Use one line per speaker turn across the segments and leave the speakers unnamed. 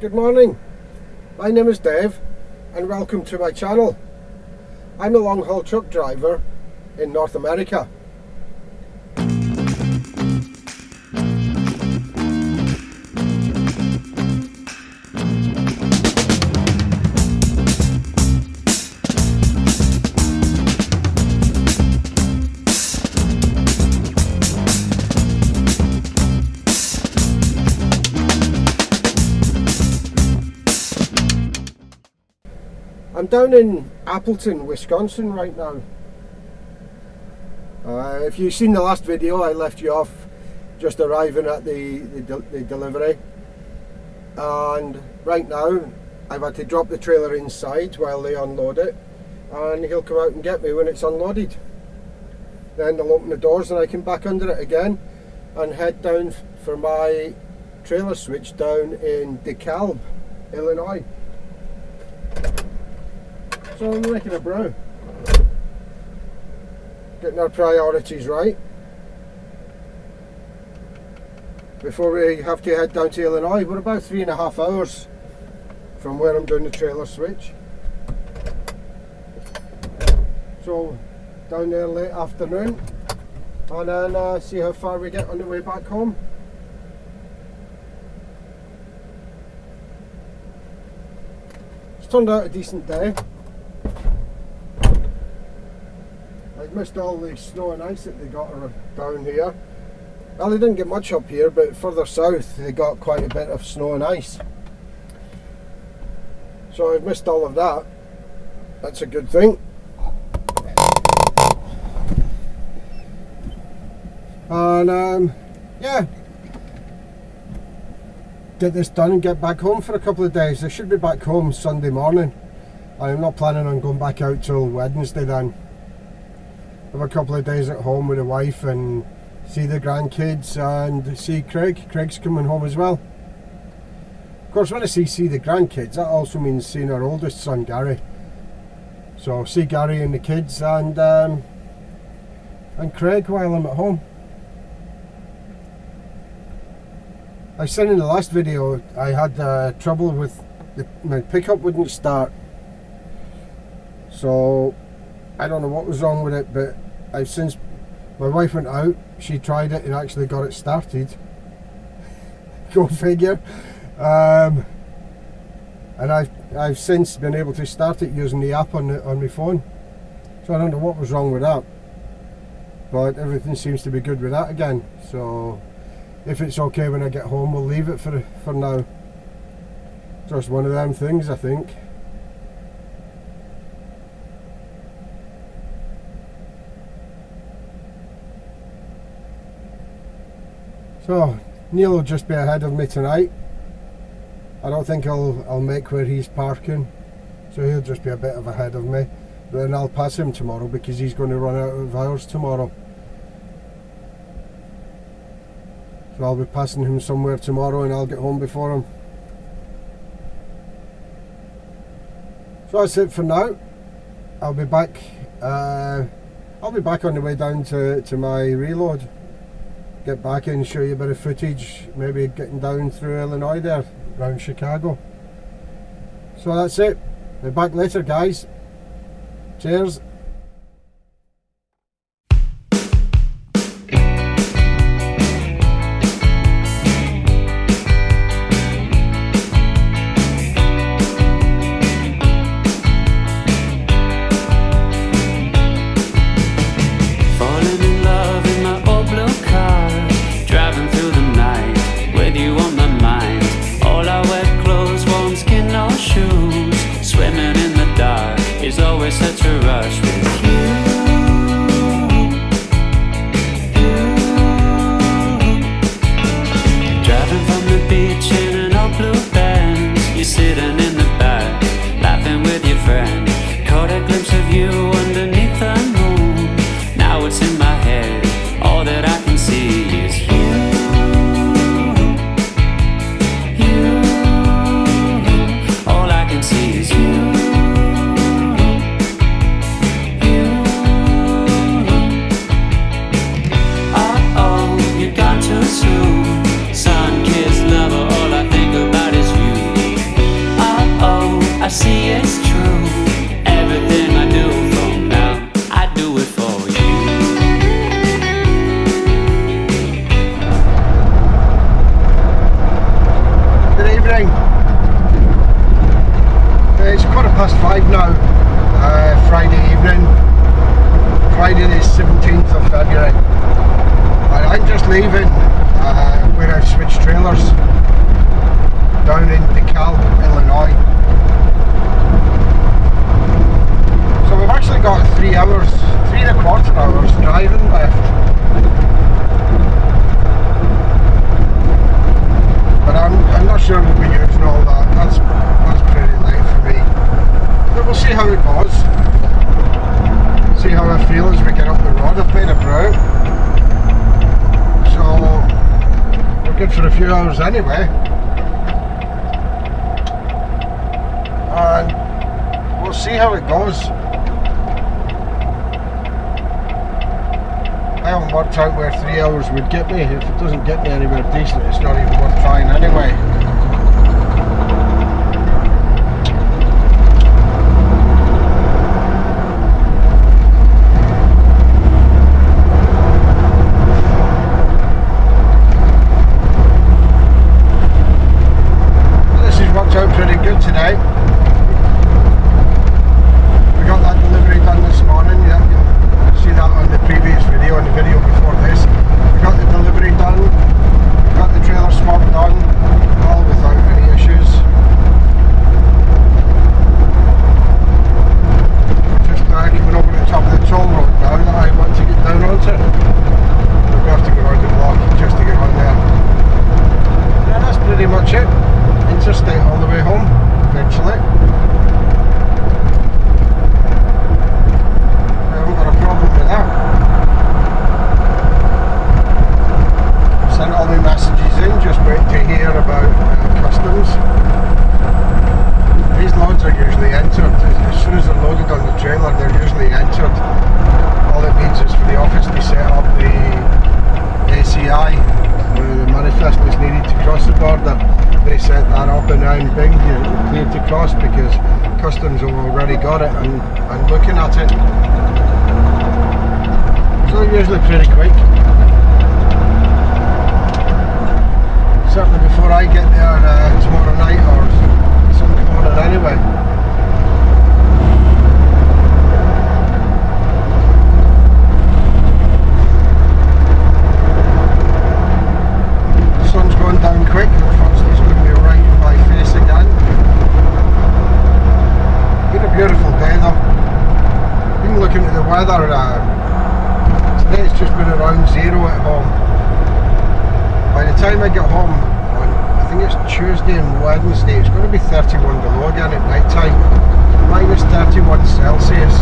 Good morning, my name is Dave and welcome to my channel. I'm a long haul truck driver in North America. I'm down in Appleton, Wisconsin right now. If you've seen the last video, I left you off just arriving at the delivery, and right now I've had to drop the trailer inside while they unload it, and he'll come out and get me when it's unloaded. Then they'll open the doors and I can back under it again and head down for my trailer switch down in DeKalb, Illinois. So I'm making a brew, getting our priorities right before we have to head down to Illinois. We're about 3.5 hours from where I'm doing the trailer switch, so down there late afternoon, and then see how far we get on the way back home. It's turned out a decent day. I missed all the snow and ice that they got down here. Well, they didn't get much up here, but further south they got quite a bit of snow and ice. So I've missed all of that. That's a good thing. And yeah, get this done and get back home for a couple of days. I should be back home Sunday morning. I'm not planning on going back out till Wednesday then. Have a couple of days at home with the wife and see the grandkids and see Craig. Craig's coming home as well. Of course, when I see the grandkids, that also means seeing our oldest son Gary. So see Gary and the kids and Craig while I'm at home. I said in the last video I had trouble with my pickup wouldn't start. So I don't know what was wrong with it, but I've since my wife went out, she tried it and actually got it started. Go figure. And I've since been able to start it using the app on my phone. So I don't know what was wrong with that, but everything seems to be good with that again. So if it's okay when I get home, we'll leave it for now. Just one of them things, I think. So Neil will just be ahead of me tonight. I don't think I'll make where he's parking, so he'll just be a bit ahead of me. But then I'll pass him tomorrow because he's going to run out of hours tomorrow. So I'll be passing him somewhere tomorrow and I'll get home before him. So that's it for now. I'll be back on the way down to my reload. Get back in and show you a bit of footage, maybe getting down through Illinois there, around Chicago. So that's it. Be back later, guys. Cheers.
Swimming in the dark is always such a rush.
leaving where I've switched trailers down in DeKalb, Illinois. So we've actually got 3 hours, 3¼ hours driving left. But I'm not sure we'll be using all that. That's pretty late for me. But we'll see how it goes. See how I feel as we get up the road. I've made a brew, so we're good for a few hours anyway. And we'll see how it goes. I haven't worked out where 3 hours would get me. If it doesn't get me anywhere decent, it's not even worth trying anyway. This has worked out pretty good today. We got that delivery done this morning. Yeah, see that on the previous video and the video before this. We got the delivery done, we got the trailer swap done, all without any issues. Just coming over the top of the toll road now that I want to get down onto. We have to go around the block just to get on there. Yeah, that's pretty much it. Interstate all the way home, eventually. Sent all my messages in, just waiting to hear about customs. These loads are usually entered. As soon as they're loaded on the trailer, they're usually entered. All it needs is for the office to set up the ACI, the manifest that's needed to cross the border. They set that up and then bing, you're cleared to cross because customs have already got it and looking at it. So they're usually pretty quick. Certainly before I get there tomorrow night or Sunday morning anyway. The sun's going down quick, unfortunately it's going to be right in my face again. Been a beautiful day though. Been looking at the weather. Today it's just been around 0 at home. By the time I get home on, I think it's Tuesday and Wednesday, it's going to be 31 below again at night time. Minus 31 Celsius.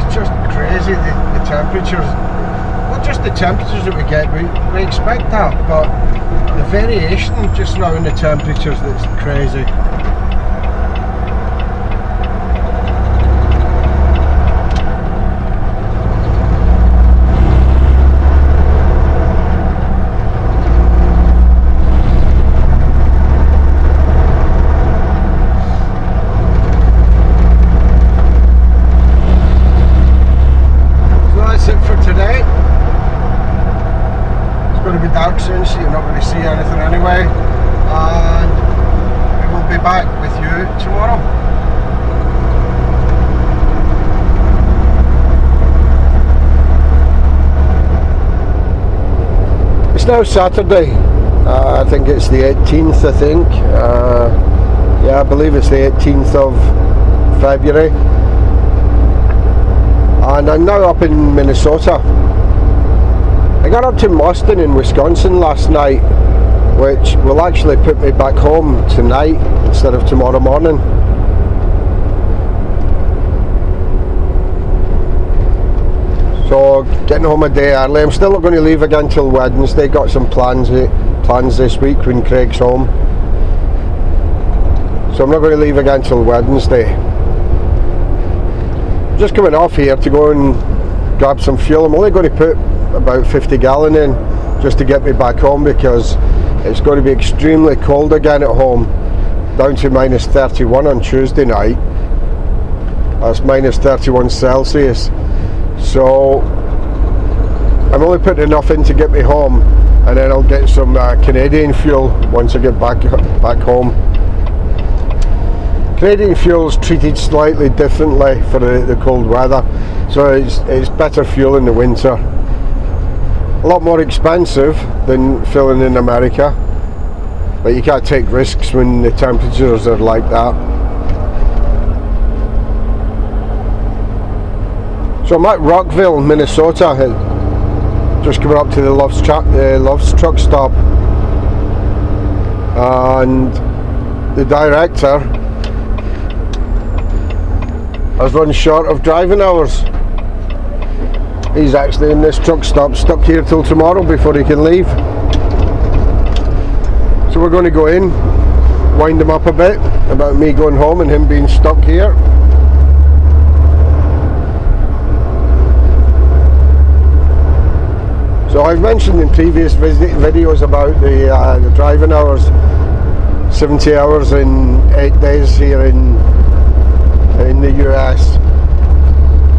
It's just crazy, the temperatures. Not just the temperatures that we get, we expect that, but the variation just now in the temperatures that's crazy. Dark soon, so you're not going to see anything anyway, and we will be back with you tomorrow. It's now Saturday. I think it's the 18th. I think, yeah, I believe it's the 18th of February, and I'm now up in Minnesota. I got up to Boston in Wisconsin last night, which will actually put me back home tonight instead of tomorrow morning. So getting home a day early. I'm still not going to leave again till Wednesday. Got some plans this week when Craig's home. So I'm not going to leave again till Wednesday. Just coming off here to go and grab some fuel. I'm only going to put about 50 gallon in just to get me back home because it's going to be extremely cold again at home, down to minus 31 on Tuesday night. That's minus 31 Celsius. So I'm only putting enough in to get me home, and then I'll get some Canadian fuel once I get back home. Canadian fuel is treated slightly differently for the cold weather, so it's better fuel in the winter. A lot more expensive than filling in America, but you can't take risks when the temperatures are like that. So I'm at Rockville, Minnesota, just coming up to the Love's truck stop, and the director has run short of driving hours. He's actually in this truck stop, stuck here till tomorrow before he can leave. So we're going to go in, wind him up a bit about me going home and him being stuck here. So I've mentioned in previous videos about the driving hours, 70 hours in 8 days here in the US.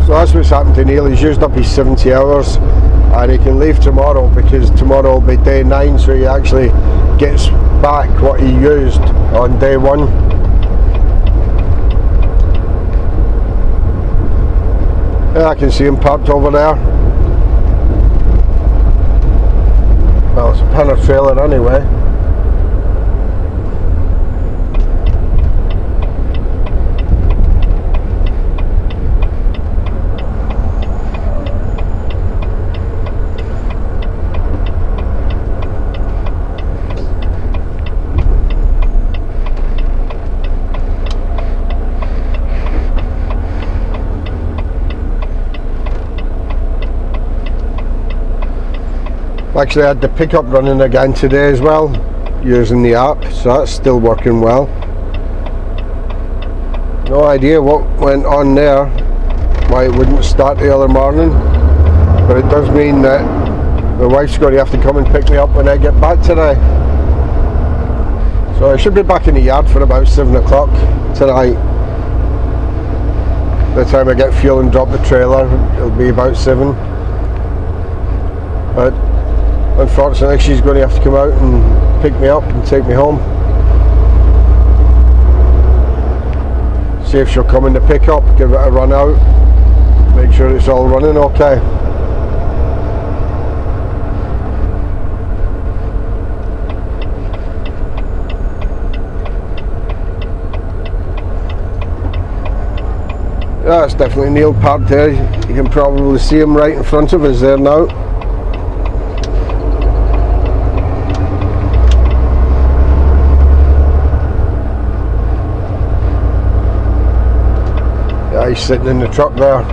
So that's what's happened to Neil. He's used up his 70 hours and he can leave tomorrow, because tomorrow will be day 9, so he actually gets back what he used on day 1. Yeah, I can see him parked over there. Well, it's a panel trailer anyway. Actually, I had the pickup running again today as well, using the app, so that's still working well. No idea what went on there, why it wouldn't start the other morning, but it does mean that the wife's going to have to come and pick me up when I get back today. So I should be back in the yard for about 7 o'clock tonight. By the time I get fuel and drop the trailer, it'll be about 7. But unfortunately, she's going to have to come out and pick me up and take me home. See if she'll come in the pickup, give it a run out, make sure it's all running okay. Yeah, it's definitely Neil parked there. You can probably see him right in front of us there now. He's sitting in the truck there.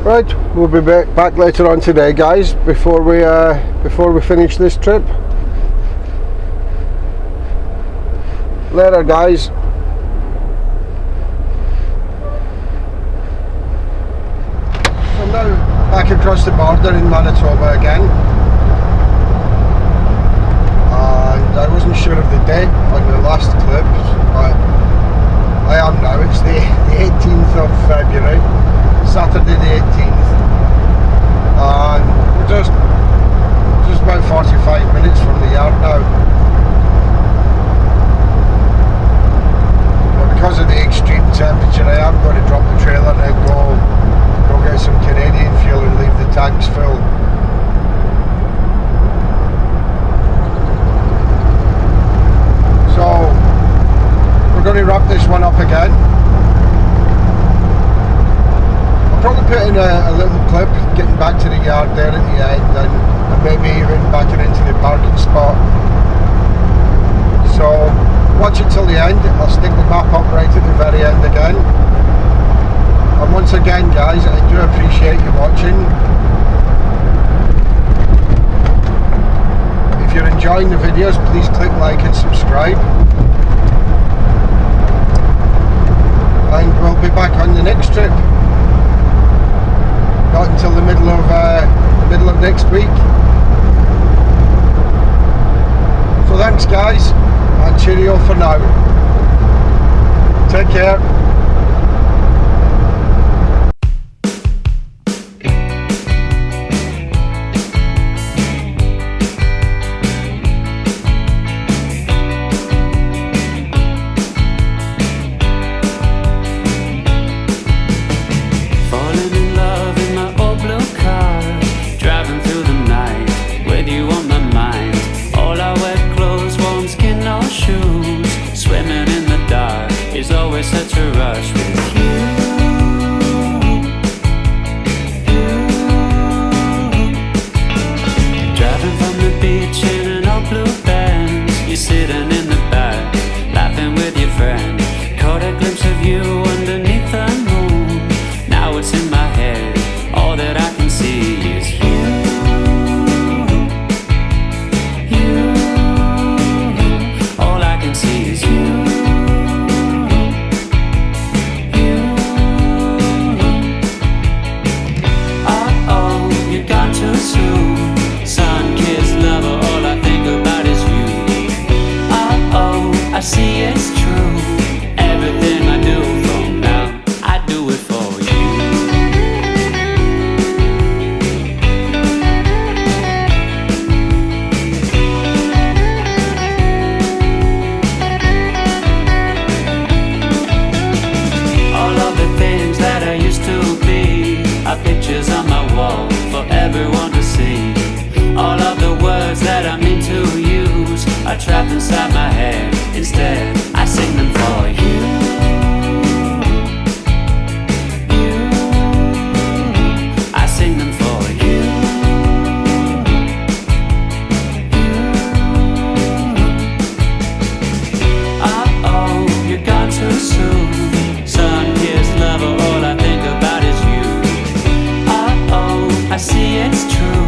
Right, we'll be back later on today, guys, before we finish this trip. Later, guys. So now back across the border in Manitoba again, and I wasn't sure of the date on the last clip, but I am now. It's the 18th of February. Saturday the 18th, and we're just about 45 minutes from the yard now. But because of the extreme temperature, I am going to drop the trailer and go get some Canadian fuel and leave the tanks full. So we're going to wrap this one up again. Probably put in a little clip getting back to the yard there at the end, and maybe even backing into the parking spot. So watch it till the end. I'll stick the map up right at the very end again. And once again, guys, I do appreciate enjoying the videos, please click like and subscribe. And we'll be back on the next trip. Not until the middle of next week. So thanks guys, and cheerio for now. Take care.
Such a rush with you. Driving from the beach in an old blue Benz, you're sitting in the back, laughing with your friend. Caught a glimpse of you underneath the moon. Now it's in my head, all that I can see is you. All I can see is you. I see it's true. Everything I do from now, I do it for you. All of the things that I used to be are pictures on my wall for everyone to see. All of the words that I mean to use are trapped inside my head. Instead, I sing them for you. I sing them for you. Uh-oh, you're gone too soon. Sun-kissed lover, all I think about is you. Uh-oh, I see it's true.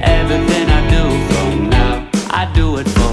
Everything I do from now, I do it for you.